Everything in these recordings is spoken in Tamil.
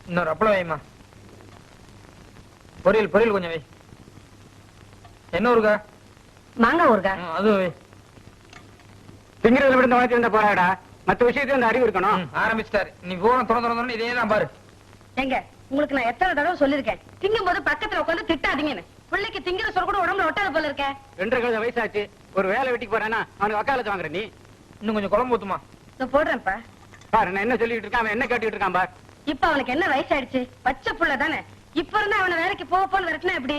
இன்னொரு அப்பளம் வைமா. பொரியல் கொஞ்சம் வை. என்ன ஊருக்கா? மாங்காய் ஊருக்கா? அது வை. திங்கிறத விட வளர்ச்சி இருந்தா போறாடா. மத்த விஷயத்துல இந்த அறிவு இருக்கணும். ஆரம்பிச்சிட்டாரு. நீ போன திறந்து இதே தான் பாரு. எங்க உங்களுக்கு நான் எத்தனை தடவை சொல்லிருக்கேன், திங்கும் போது பக்கத்துல உட்காந்து திட்டாதீங்கன்னு. பிள்ளைக்கு திங்கிற சொல் கூட உடம்புல ஒட்டாத போல இருக்க. 2.5 வயசாச்சு. ஒரு வேலை வெட்டிக்கு போறானா அவனுக்கு வக்காலத்து வாங்குற நீ. இன்னும் கொஞ்சம் குழம்பு ஊத்துமா. போடுறேன்ப்பா. பாரு நான் என்ன சொல்லிட்டு இருக்கான், அவன் என்ன கேட்டுட்டு இருக்கான் பாரு. இப்ப அவனுக்கு என்ன வயசாயிடுச்சு? பச்சை புள்ள தானே. இப்ப இருந்தா அவனை வேலைக்கு போன்னு விரட்டினா எப்படி?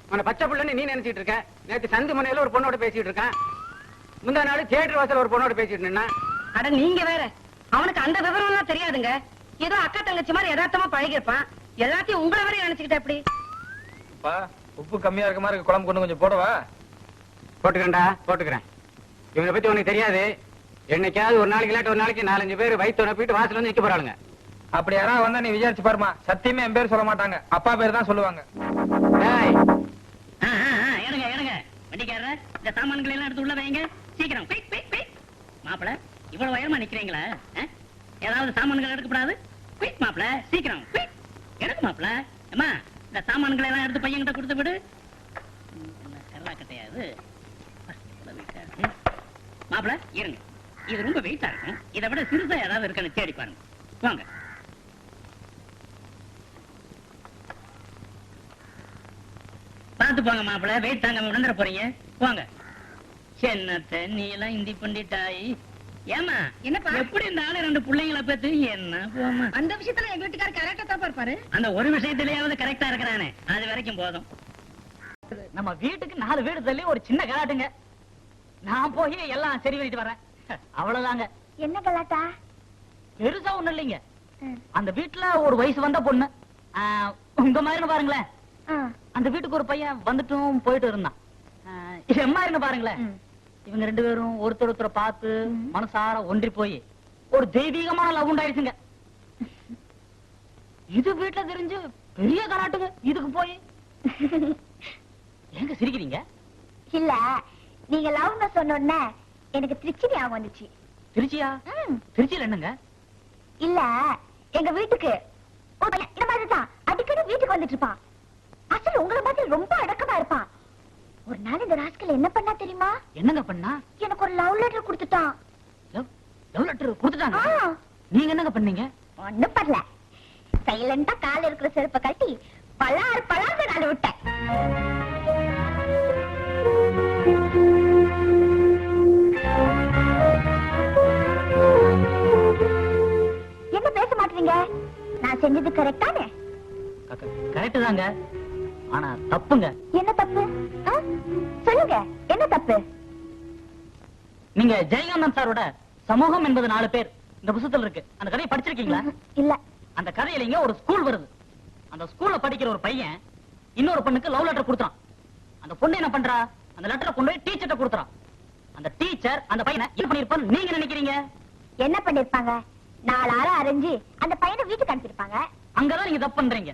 அவனை பச்சை புள்ளன்னு நீ நினைச்சிட்டு இருக்க. நேற்று சந்து மனையில ஒரு பொண்ணோட பேசிட்டு இருக்கான். முந்தா நாள் தியேட்டர் வாசல் ஒரு பொண்ணோட பேசிட்டு நின்னா. அட நீங்க வேற. அவனுக்கு அந்த விவரம் எல்லாம் தெரியாதுங்க. ஏதோ அக்கா தங்கச்சி மாதிரி யதார்த்தமா பழகிருப்பான். எல்லாத்தையும் உங்களை வரை நினைச்சுக்கிட்ட எப்படி? உப்பு கம்மியா இருக்க மாதிரி குழம்பு கொண்டு கொஞ்சம் போடவா? போட்டுக்கிறேன்டா, போட்டுக்கிறேன். இவனை பத்தி உனக்கு தெரியாது. என்னைக்காவது ஒரு நாளைக்கு இல்லாட்டி ஒரு நாளைக்கு 4-5 பேர் வயிற்று போயிட்டு வாசல் வந்து நிக்க போறாளுங்க. அப்படி யாராவது வந்தா நீ விசாரிச்சு பாருமா. சத்தியமே என் பேர் சொல்ல மாட்டாங்க, அப்பா பேர் தான் சொல்லுவாங்க. வண்டிக்காரர், இந்த சாமான்களை எல்லாம் எடுத்து உள்ள வைங்க. சீக்கிரம் மாப்பிள, இவ்வளவு உயரமா நிக்கிறீங்களா? ஏதாவது சாமான்கள் எடுக்கப்படாது. மாப்பிள சீக்கிரம் எடுக்க மாப்பிள. அம்மா, இந்த சாமான்களை எல்லாம் எடுத்து பையன்கிட்ட கொடுத்து விடு. கட்டையாது மாப்பிள, இருங்க. இது ரொம்ப வெயிட்டா இருக்கும். இதை விட சிறுசா ஏதாவது இருக்குன்னு தேடி பாருங்க. வாங்க. பார்த்து போங்க மாப்பிள, வெயிட் தாங்க விழுந்துட போறீங்க. போங்க. என்னத்த நீ எல்லாம் இந்தி பண்ணிட்டாய். ஏமா என்னப்பா, எப்படி இந்த ஆளு 2 பிள்ளைங்களை பத்தி என்ன போமா? அந்த விஷயத்துல எங்க வீட்டுக்காரர் கரெக்டா தான் இருப்பாரு. அந்த ஒரு விஷயத்திலேயாவது கரெக்டா இருக்கிறானே, அது வரைக்கும் போதும். நம்ம வீட்டுக்கு 4 வீடு தள்ளி ஒரு சின்ன கலாட்டுங்க. நான் போய் எல்லாம் சரி பண்ணிட்டு வரேன். அவ்வளவுதாங்க. என்ன கலாட்டா? பெருசா ஒண்ணு இல்லைங்க. அந்த வீட்டுல ஒரு வயசு வந்த பொண்ணு, உங்க மாதிரி பாருங்களேன். அந்த வீட்டுக்கு ஒரு பையன் வந்துட்டும் போயிட்டு இருந்தான். எம்மா இருந்து பாருங்களேன். இவங்க 2 பேரும் ஒருத்தரை பார்த்து மனசார ஒன்றி போய் ஒரு தெய்வீகமான லவ் உண்டாயிடுச்சுங்க. இது வீட்டுல தெரிஞ்சு பெரிய கலாட்டுங்க. இதுக்கு போய் எங்க சிரிக்கிறீங்க? இல்ல, நீங்க லவ்னு சொன்னோன்னே எனக்கு திருச்சி ஞாபகம் வந்துச்சு. திருச்சியா? திருச்சியில என்னங்க? இல்ல, எங்க வீட்டுக்கு ஒரு பையன் இந்த மாதிரி தான் அடிக்கடி வீட்டுக்கு வந்துட்டு இருப்பான். அசல் உங்களை மாதிரி ரொம்ப அடக்கமா இருப்பான். ஒரு நாள் இந்த ராஸ்கல் என்ன பண்ணா தெரியுமா? என்னங்க பண்ணா? எனக்கு ஒரு லவ் லெட்டர் கொடுத்துட்டான். லவ் லெட்டர் கொடுத்துட்டாங்க? நீங்க என்னங்க பண்ணீங்க? ஒண்ணும் பண்ணல. சைலண்டா கால இருக்கிற செருப்பை கட்டி பலாறு நாடு விட்டேன். என்ன பேச மாட்டீங்க? நான் செஞ்சது கரெக்டானே? கரெக்ட் தாங்க. ஆனா தப்புங்க. என்ன தப்பு? சொல்லுங்க, என்ன தப்பு? நீங்க ஜெயகாந்தன் சாரோட சமூகம் என்பது 4 பேர் இந்த புத்தகத்துல இருக்கு. அந்த கதையை படிச்சிருக்கீங்களா? இல்ல. அந்த கதையில இங்க ஒரு ஸ்கூல் வருது. அந்த ஸ்கூல்ல படிக்கிற ஒரு பையன் இன்னொரு பொண்ணுக்கு லவ் லெட்டர் கொடுத்தான். அந்த பொண்ணு என்ன பண்றா? அந்த லெட்டரை கொண்டு போய் டீச்சர்ட்ட கொடுத்றான். அந்த டீச்சர் அந்த பையனை என்ன பண்ணிருப்பான்னு நீங்க நினைக்கிறீங்க? என்ன பண்ணிருப்பாங்க? 4 ஆள அரைஞ்சு அந்த பையனை வீட்டுக்கு அனுப்பியிருப்பாங்க. அங்கதான் நீங்க தப்பு பண்றீங்க.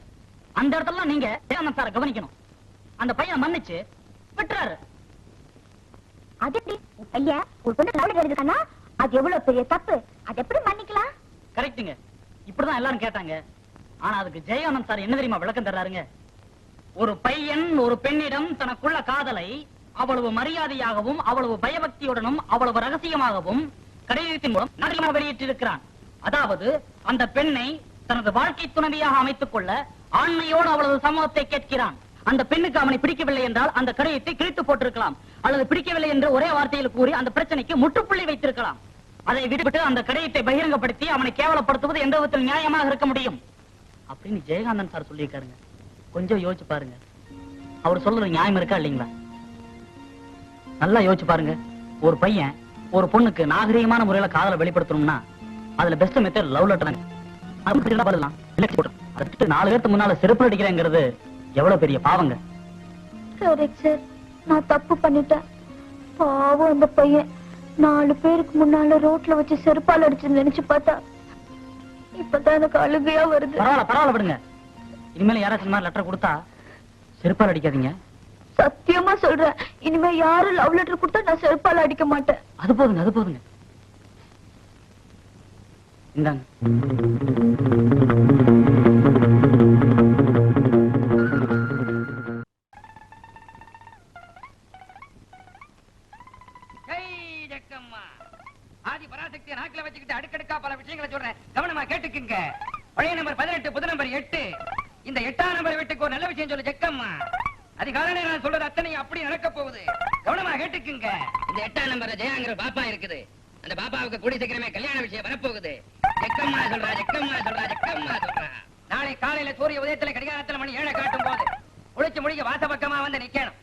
அந்த இடத்துல நீங்க ஜெயகாந்தன் சாரை கவனிக்கணும். அந்த பையனை மன்னிச்சு விட்டுறாரு. அது எப்படி? பையன் ஒரு பொண்ணு லவ் லெட்டர் எழுதிருக்கானா? அது எவ்வளவு பெரிய தப்பு. அது எப்படி மன்னிக்கலாம்? கரெக்ட்டுங்க. இப்படிதான் எல்லாரும் கேட்டாங்க. ஆனா அதுக்கு ஜெயகாந்தன் சார் என்ன தெரியுமா விளக்கம் தர்றாருங்க? ஒரு பையன் ஒரு பெண்ணிடம் தனக்குள்ள காதலை அவ்வளவு மரியாதையாகவும் அவ்வளவு பயபக்தியுடனும் அவ்வளவு ரகசியமாகவும் கடிதத்தின் மூலம் நாடகமாக வெளியிட்டிருக்கிறான். அதாவது அந்த பெண்ணை தனது வாழ்க்கை துணைவியாக அமைத்துக் கொள்ள ஆண்மையோடு அவ்வளவு சமூகத்தை கேட்கிறான். அந்த பெண்ணுக்கு அவனை பிடிக்கவில்லை என்றால் அந்த கடிதத்தை கிழித்து போட்டிருக்கலாம், அல்லது பிடிக்கவில்லை என்று ஒரே வார்த்தையில் கூறி அந்த பிரச்சனைக்கு முற்றுப்புள்ளி வைத்திருக்கலாம். அதை விடுவிட்டு அந்த கடிதத்தை பகிரங்கப்படுத்தி அவனை கேவலப்படுத்துவது எந்த விதத்தில் நியாயமாக இருக்க முடியும் அப்படின்னு ஜெயகாந்தன் சார் சொல்லியிருக்காருங்க. கொஞ்சம் யோசிச்சு பாருங்க. அவர் சொல்றது நியாயம் இருக்கா இல்லைங்களா? நல்லா யோசிச்சு பாருங்க. ஒரு பையன் ஒரு பொண்ணுக்கு நாகரீகமான முறையில காதலை வெளிப்படுத்தணும்னா அதுல பெஸ்ட் மெத்தட் லவ் லெட்டர். 4 பேருக்கு முன்னால செருப்பு அடிக்கிறேங்கிறது எவ்வளவு பெரிய பாவங்க. கரெக்ட் சார், நான் தப்பு பண்ணிட்டேன். பாவம் அந்த பையன் 4 பேருக்கு முன்னால ரோட்ல வச்சு செருப்பால் அடிச்சு நினைச்சு பார்த்தா இப்பதான் எனக்கு அழுகையா வருது. பரவாயில்ல விடுங்க. இனிமேல் யாராச்சும் மாதிரி லெட்டர் கொடுத்தா செருப்பால் அடிக்காதீங்க. சத்தியமா சொல்றேன், இனிமே யாரும் லவ் லெட்டர் கொடுத்தா நான் செருப்பால் அடிக்க மாட்டேன். அது போதுங்க. இந்தாங்க. கேட்டுக்குங்க. பழைய நம்பர் 18, புது நம்பர் 8. இந்த 8ஆம் நம்பர் வீட்டுக்கு ஒரு நல்ல விஷயம் சொல்லு ஜக்கம்மா. அதிகாலையில நான் சொல்றது அத்தனை அப்படி நடக்க போகுது. கவனமா கேட்டுக்குங்க. இந்த 8ஆம் நம்பர் ஜெயாங்கிற பாப்பா இருக்குது. அந்த பாப்பாவுக்கு கூடி சீக்கிரமே கல்யாண விஷயம் வரப்போகுது. ஜக்கம்மா சொல்றா, ஜக்கம்மா சொல்றா, ஜக்கம்மா சொல்றா. நாளை காலையில சூரிய உதயத்துல கடிகாரத்துல மணி 7 காட்டும் போது முடிச்சு முடிக்க வாசபக்கமா வந்து நிக்கணும்.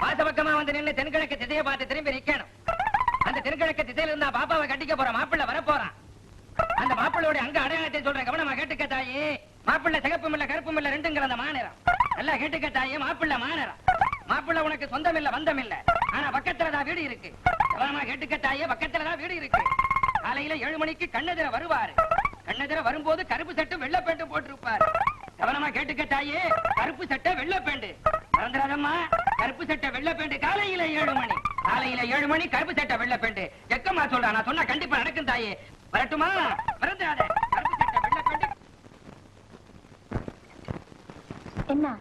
வாசபக்கமா வந்து நின்று தென்கிழக்கு திசையை பார்த்து திரும்பி நிக்கணும். அந்த தென்கிழக்கு திசையில இருந்தா பாப்பாவை கட்டிக்க போற மாப்பிள்ளை வரப்போறான். அந்த மாப்பிள்ளையோட அங்க அடையாளத்தை சொல்றேன், கவனமா கேட்டுக்க தாயி. மாப்பிள்ளை சிகப்பும் இல்ல கருப்பும் இல்ல ரெண்டுங்கிற அந்த மாநிறம். நல்லா கேட்டுக்க தாயி, மாப்பிள்ளை மாநிறம். மாப்பிள்ளை உனக்கு சொந்தம் இல்ல பந்தம் இல்ல, ஆனா பக்கத்துலதான் வீடு இருக்கு. கவனமா கேட்டுக்க தாயே, பக்கத்துலதான் வீடு இருக்கு. காலையில 7 மணிக்கு கண்ணெதிர வருவாரு. கண்ணெதிர வரும்போது கருப்பு சட்டை வெள்ளை பேண்ட் போட்டிருப்பாரு. கவனமா கேட்டுக்க தாயே, கருப்பு சட்டை வெள்ளை பேண்ட். மறந்துடாதம்மா, கருப்பு சட்டை வெள்ளை பேண்ட். காலையில 7 மணி, காலையில 7 மணி கருப்பு சட்டை வெள்ளை பேண்ட். ஜக்கம்மா சொல்றா, நான் சொன்னா கண்டிப்பா நடக்கும் தாயே. வரட்டுமா? மறந்துடாத, கருப்பு சட்டை வெள்ளை பேண்ட். என்ன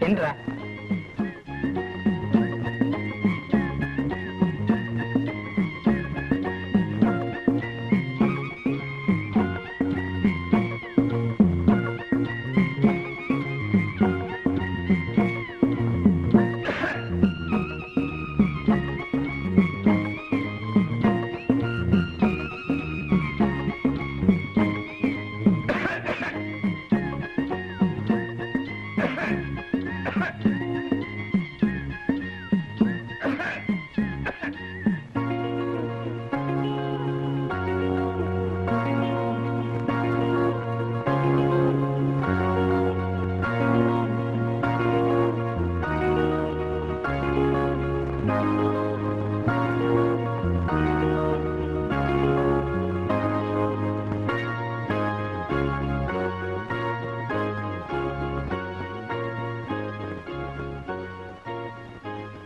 என்றா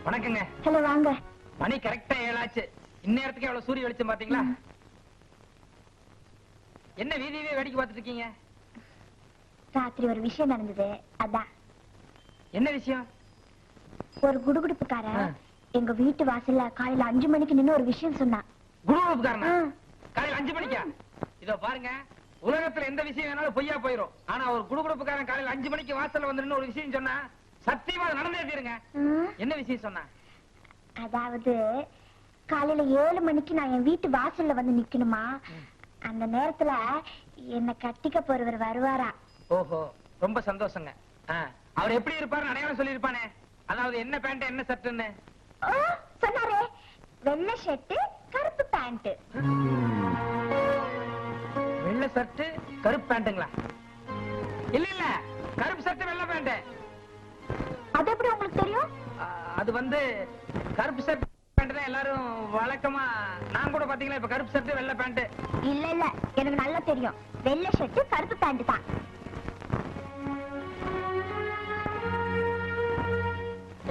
வணக்கங்க. ஹலோ வாங்க. மணி கரெக்டா 7 ஆச்சு. இந்நேரத்துக்கு எவ்வளவு சூரிய வெளிச்சம் பாத்தீங்களா? என்ன வீதியவே வேடிக்கை பார்த்துட்டு இருக்கீங்க? ராத்திரி ஒரு விஷயம் நடந்தது, அதான். என்ன விஷயம்? ஒரு குடுகுடுப்புக்கார எங்க வீட்டு வாசல்ல காலையில 5 மணிக்கு நின்னு ஒரு விஷயம் சொன்னான். குடுகுடுப்புக்காரனா? காலையில 5 மணிக்கா? இதோ பாருங்க, உலகத்துல எந்த விஷயம் வேணாலும் பொய்யா போயிரும். ஆனா ஒரு குடுகுடுப்புக்காரன் காலையில 5 மணிக்கு வாசல்ல வந்து ஒரு விஷயம் சொன்னா சத்தியமா அது நடந்தே தீருங்க. என்ன விஷயம் சொன்னா? அதாவது காலையில 7 மணிக்கு நான் என் வீட்டு வாசல்ல வந்து நிக்கணுமா, அந்த நேரத்துல என்ன கட்டிக்க போறவர் வருவாரா. ஓஹோ, ரொம்ப சந்தோஷங்க. அவர் எப்படி இருப்பாரு அடையாளம் சொல்லி இருப்பானே, அதாவது என்ன பேண்ட் என்ன சட்டுன்னு சொன்னாரே. வெள்ளை ஷர்ட் கருப்பு பேண்ட். வெள்ளை ஷர்ட் கருப்பு பேண்ட்டுங்களா? இல்ல இல்ல, கருப்பு ஷர்ட் வெள்ளை பேண்ட். அது எப்படி உங்களுக்கு தெரியும்? அது வந்து கருப்பு ஷர்ட் பேண்ட் தான் எல்லாரும் வழக்கமா. நான் கூட பாத்தீங்களா இப்ப கருப்பு ஷர்ட் வெள்ளை பேண்ட். இல்ல இல்ல, எனக்கு நல்லா தெரியும். வெள்ளை ஷர்ட் கருப்பு பேண்ட் தான்.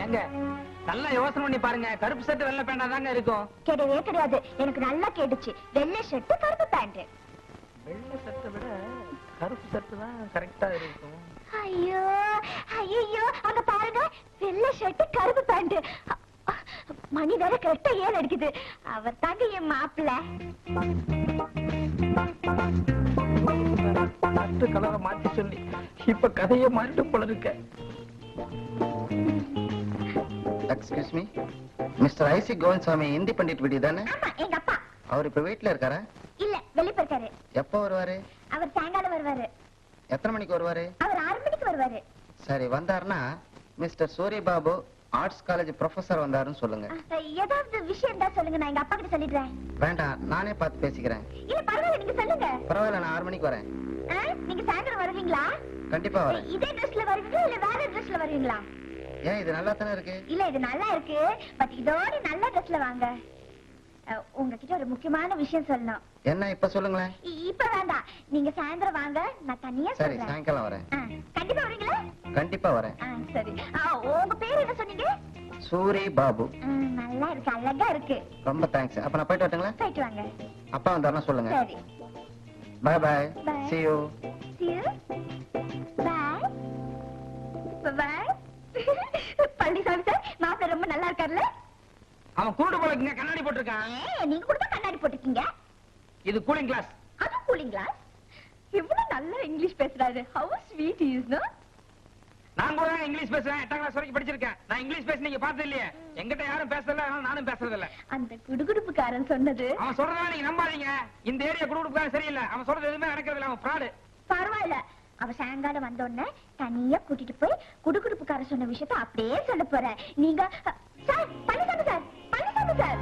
எங்க நல்லா யோசனை பண்ணி பாருங்க, கருப்பு ஷர்ட் வெள்ளை பேண்டா தாங்க இருக்கும். கிடையவே கிடையாது, எனக்கு நல்லா கேட்டுச்சு. வெள்ளை ஷர்ட் கருப்பு பேண்ட். வெள்ளை ஷர்ட்டை விட கருப்பு ஷர்ட் தான் கரெக்டா இருக்கும். ஐயோ ஐயோ, அங்க பாருங்க, வெள்ளை ஷர்ட் கருப்பு பேண்ட். மணி வேற கரெக்டா 7 அடிக்குது. அவர் தாங்க என் மாப்பிள்ள. கலரை மாத்தி சொல்லி இப்ப கதையை மாறிட்டு போல இருக்க. Excuse me, mister IC Govindasamy Hindi pandit வீடு தானே? ஆமா, எங்க அப்பா. அவர் இப்ப வீட்டுல இருக்காரா? இல்ல, வெளிய போயிருக்காரு. எப்போ வருவாரு? அவர் சாயங்காலம் வருவாரு. எத்தனை மணிக்கு வருவாரு? அவர் 6 மணிக்கு வருவாரு. சரி, வந்தாருன்னா மிஸ்டர் சூரிய பாபு ஆர்ட்ஸ் காலேஜ் ப்ரொஃபசர் வந்தாருன்னு சொல்லுங்க. ஏதாவது விஷயம் தான் சொல்லுங்க, நான் எங்க அப்பா கிட்ட சொல்லிடுறேன். வேண்டாம், நானே பார்த்து பேசிக்கிறேன். இல்ல பரவாயில்ல, நீங்க சொல்லுங்க. பரவாயில்ல, நான் 6 மணிக்கு வரேன். நீங்க சாயங்காலம் வருவீங்களா? கண்டிப்பா வரேன். இதே ட்ரெஸ்ல வருவீங்களா இல்ல வேற ட்ரெஸ்ல வருவீங்களா? ஏன், இது நல்லா தானே இருக்கு. இல்ல இது நல்லா இருக்கு, பட் இதோட நல்ல ட்ரெஸ்ல வாங்க. உங்ககிட்ட ஒரு முக்கியமான விஷயம் சொல்லணும். என்ன இப்ப சொல்லுங்களேன். இப்ப வேண்டாம், நீங்க சாயந்தரம் வாங்க, நான் தனியா சரி, சொல்றேன். சாயங்காலம் வரேன். கண்டிப்பா வரீங்களா? கண்டிப்பா வரேன். சரி. உங்க பேர் என்ன சொன்னீங்க? சூரி பாபு. நல்லா இருக்கு, அழகா இருக்கு. ரொம்ப தேங்க்ஸ். அப்ப நான் போயிட்டு வரட்டுங்களா? போயிட்டு வாங்க. அப்பா வந்தாருன்னா சொல்லுங்க. சரி. Bye bye. Bye. See you. See you. Bye. Bye. Palanisamy sir, மாப்பிள்ளை ரொம்ப நல்லா இருக்காருல்ல? அவன் குருடு போலக்குங்க, கண்ணாடி போட்டிருக்கான். நீங்க கூட தான் கண்ணாடி போட்டுருக்கீங்க. இது கூலிங் கிளாஸ். அது கூலிங் கிளாஸ். இவ்வளவு நல்லா இங்கிலீஷ் பேசுறாரு. How sweet he is, no? நான் கூட இங்கிலீஷ் பேசுறேன். 8ஆம் கிளாஸ் வரைக்கும் படிச்சிருக்கேன். நான் இங்கிலீஷ் பேசி நீங்க பார்த்தது இல்லையே. என்கிட்ட யாரும் பேசல, அதனால நானும் பேசுறது இல்ல. அந்த குடுகுடுப்புக்காரன் சொன்னது. அவன் சொல்றதா நீங்க நம்பாதீங்க. இந்த ஏரியா குடுகுடுப்புக்காரன் சரியில்லை. அவன் சொல்றது எதுவுமே நடக்கிறது இல்ல. அவன் fraud. பரவாயில்ல, அவ சாயங்காலம் வந்த உடனே தனியா கூட்டிட்டு போய் குடுகுடுப்புக்காரன் சொன்ன விஷயத்தை அப்படியே சொல்ல போறேன். நீங்க sir, Palaniswami sir, Palaniswami sir.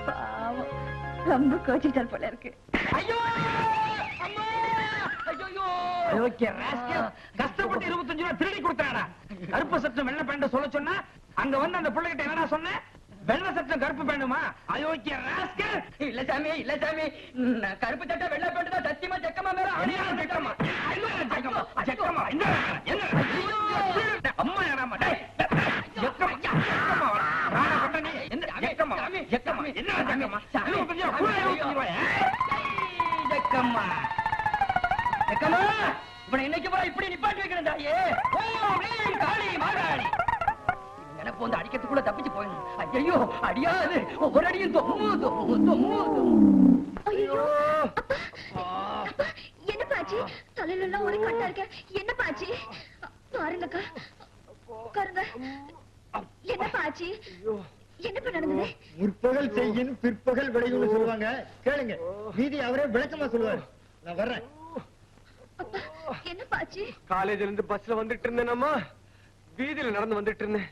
பாவம், ரொம்ப கோச்சிட்டால் போல இருக்கு. ஐயோ அம்மா! ஐயோ! அயோக்கிய rascal. கஷ்டப்பட்டு 25 ரூபாய் திருடி கொடுத்தாடா. கருப்பு சட்டம் வெள்ளை பேண்ட் சொல்ல சொன்னா அங்க வந்து அந்த பிள்ளைகிட்ட என்னடா சொன்ன? வெள்ளை சட்டம் கருப்பு பேண்டுமா? அயோக்கிய rascal. இல்ல சாமி, இல்ல சாமி, நான் கருப்பு சட்டை வெள்ளை பேண்ட் தான் சத்தியமா ஜக்கமா மேல அடியா ஜெக்கம்மா. ஐயோ ஜெக்கம்மா. ஜெக்கம்மா. என்ன என்ன? அம்மா ஏடாமா. டேய். ஜெக்கம்மா. ஜெக்கம்மா. ராணா பட்டனே. என்ன ஜெக்கம்மா? ஜெக்கம்மா. என்ன ஜெக்கம்மா? சாமி கொஞ்சம் கூட 25 ரூபாய். ஜக்கம்மா ஜக்கம்மா, இப்ப இன்னைக்கு போய் இப்படி நிப்பாட்டி வைக்கிறேன் தாயே. ஓம் ரீம் காளி மாகாளி. நினைப்பு வந்து அடிக்கிறதுக்குள்ள தப்பிச்சு போயிடணும். ஐயோ அடியாது, ஒவ்வொரு அடியும் தொம்மு தொம்மு தொம்மு தொம்மு. ஐயோ, அப்பா, என்ன பாச்சு? தலையில எல்லாம் ஒரு கட்டா இருக்க. என்ன பாச்சு? பாருங்கக்கா, உட்காருங்க. என்ன பாச்சு? என்ன நடந்தது? முற்பகல் செய்யின் பிற்பகல் விளையும்னு சொல்லுவாங்க, கேளுங்க. மீதி அவரே விளக்கமா சொல்லுவாரு. நான் வர்றேன். அப்பா, என்ன பாச்சு? காலேஜ்ல இருந்து பஸ்ல வந்துட்டு இருந்தேனம்மா, வீதியில நடந்து வந்துட்டு இருந்தேன்.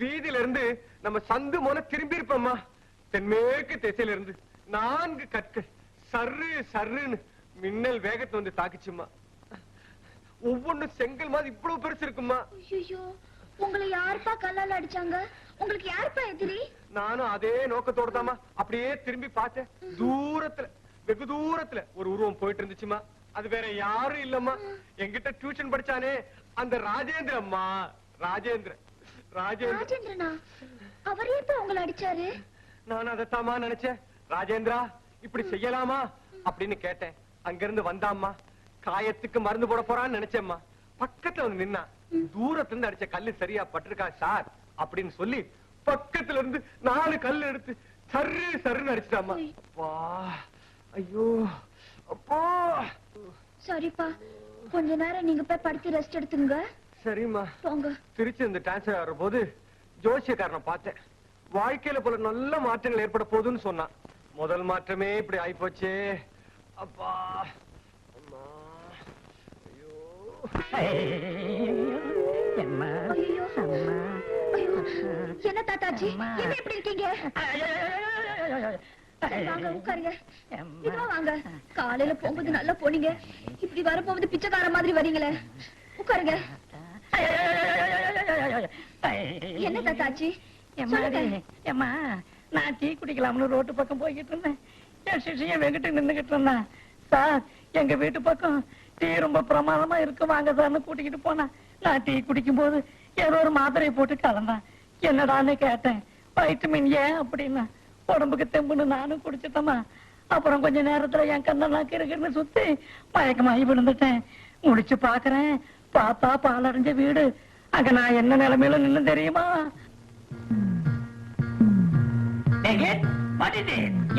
வீதியில இருந்து நம்ம சந்து மோன திரும்பி இருப்போம்மா. தென்மேற்கு திசையில இருந்து 4 கற்கள் சர்ரு சர்ருன்னு மின்னல் வேகத்தை வந்து தாக்குச்சுமா. ஒவ்வொன்னும் செங்கல் மாதிரி இவ்வளவு பெருசு இருக்குமா. ஐயோ, உங்களை யாருப்பா கல்லால அடிச்சாங்க? உங்களுக்கு யாருப்பா எதிரி? நானும் அதே நோக்கத்தோட தாமா அப்படியே திரும்பி பார்த்தேன். தூரத்துல, வெகு தூரத்துல ஒரு உருவம் போயிட்டு இருந்துச்சுமா. அது வேற யாரும் இல்லம்மா, என்கிட்ட டியூஷன் படிச்சானே அந்த ராஜேந்திரம்மா. ராஜேந்திரன். ராஜேந்திரனா? அவர் ஏப்பா உங்களை அடிச்சாரு? நான் அதைத்தாமா நினைச்சேன். ராஜேந்திரா, இப்படி செய்யலாமா அப்படின்னு கேட்டேன். அங்க இருந்து வந்தாம்மா. காயத்துக்கு மருந்து போட போறான்னு நினைச்சேம்மா. பக்கத்துல வந்து நின்னா. தூரத்துல இருந்து அடிச்ச கல்லு சரியா பட்டிருக்கா சார் அப்படின்னு சொல்லி பக்கத்துல இருந்து 4 கல் எடுத்து சர்ரு சர்ருன்னு அடிச்சிட்டாமா. அப்பா, ஐயோ அப்பா. சரிப்பா, கொஞ்ச நேரம் நீங்க போய் படுத்து ரெஸ்ட் எடுத்துங்க. சரிம்மா. போங்க. திருச்சி இந்த டிரான்ஸ்பர் ஆகிற போது ஜோசியக்காரனை பார்த்தேன். வாழ்க்கையில போல நல்ல மாற்றங்கள் ஏற்பட போகுதுன்னு சொன்னான். முதல் மாற்றமே இப்படி ஆயிப்போச்சே. அப்பா, அம்மா, ஐயோ. ஐயோ, ஐயோ, என்ன தாத்தாச்சி, என்ன இப்படி இருக்கீங்க? சரி, வாங்க உட்காருங்க. இதுவா வாங்க. காலையில போகும்போது நல்லா போனீங்க, இப்படி வரப்போகுது பிச்சைக்கார மாதிரி வரீங்களே. உட்காருங்க. என்ன தாத்தாச்சி? ஏம்மா, நான் டீ குடிக்கலாம்னு ரோட்டு பக்கம் போய்கிட்டு இருந்தேன். என் சிஷியன் வெங்கிட்டு நின்னுகிட்டு இருந்தான். சார், எங்க வீட்டு பக்கம் டீ ரொம்ப பிரமாதமா இருக்கு, வாங்க சார்னு கூட்டிக்கிட்டு போனா. நான் டீ குடிக்கும் போது ஏதோ ஒரு மாத்திரையை போட்டு கலந்தான். என்னடான்னு கேட்டேன். வைட்டமின் ஏ அப்படின்னா. உடம்புக்கு தெம்புன்னு நானும் குடிச்சிட்டேமா. அப்புறம் கொஞ்ச நேரத்துல என் கண்ணெல்லாம் கிருகிருன்னு சுத்தி மயக்கமாகி விழுந்துட்டேன். முடிச்சு பாக்குறேன், பார்த்தா பாலடைஞ்ச வீடு. அங்க நான் என்ன நிலைமையில நின்னு தெரியுமா?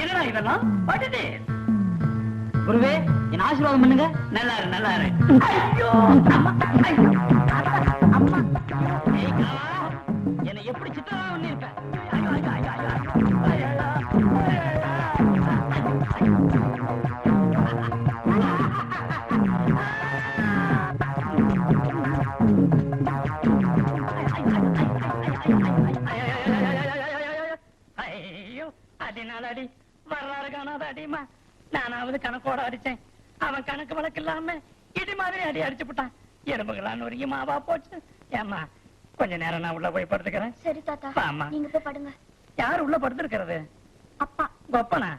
என்னடா இதெல்லாம்? குருவே, என் ஆசீர்வாதம் பண்ணுங்க. நல்லா இரு, நல்லா இரு. ஐயோ, அம்மா, ஐயோ, அம்மா. ஏய், காவா, என்னை எப்படி சித்தரா பண்ணிருப்பேன்? ஐயோ, ஐயோ, ஐயோ, ஐயோ, ஐயோ, ஐயோ, அடினாலடி வர்றாரு காணாத அடிமா. நானாவது கணக்கோட அடிச்சேன், அவன் கணக்கு வழக்கு இல்லாம இடி மாதிரி அடி அடிச்சு விட்டான். எறும்புகளான்னு ஒரு மாவா போச்சு. ஏம்மா கொஞ்ச நேரம் நான் உள்ள போய் படுத்துக்கிறேன். சரி தாத்தா, வாம்மா. நீங்க போய் படுங்க. யார் உள்ள படுத்திருக்கிறது? அப்பா. கொப்பனா?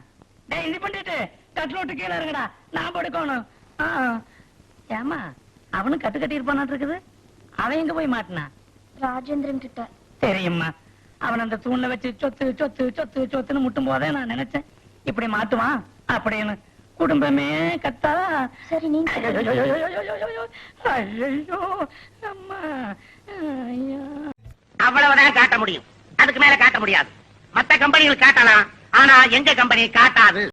டேய் இது பண்ணிட்டு கட்டில விட்டு கீழே இருங்கடா, நான் படுக்கணும். ஏம்மா அவனும் கட்டு கட்டி இருப்பானாட்டு இருக்குது. அவன் எங்க போய் மாட்டினா? ராஜேந்திரன் கிட்ட. தெரியுமா, அவன் அந்த தூண்ல வச்சு சொத்து சொத்து சொத்து சொத்துன்னு முட்டும் போதே நான் நினைச்சேன் இப்படி மாட்டுவான் அப்படின்னு. குடும்பமே கத்தா. சரி நீங்க ஐயோ அம்மா. ஐயோ. அவ்வளவுதான் காட்ட முடியும், அதுக்கு மேல காட்ட முடியாது. மத்த கம்பெனிகள் காட்டலாம், ஆனா எங்க கம்பெனி காட்டாது.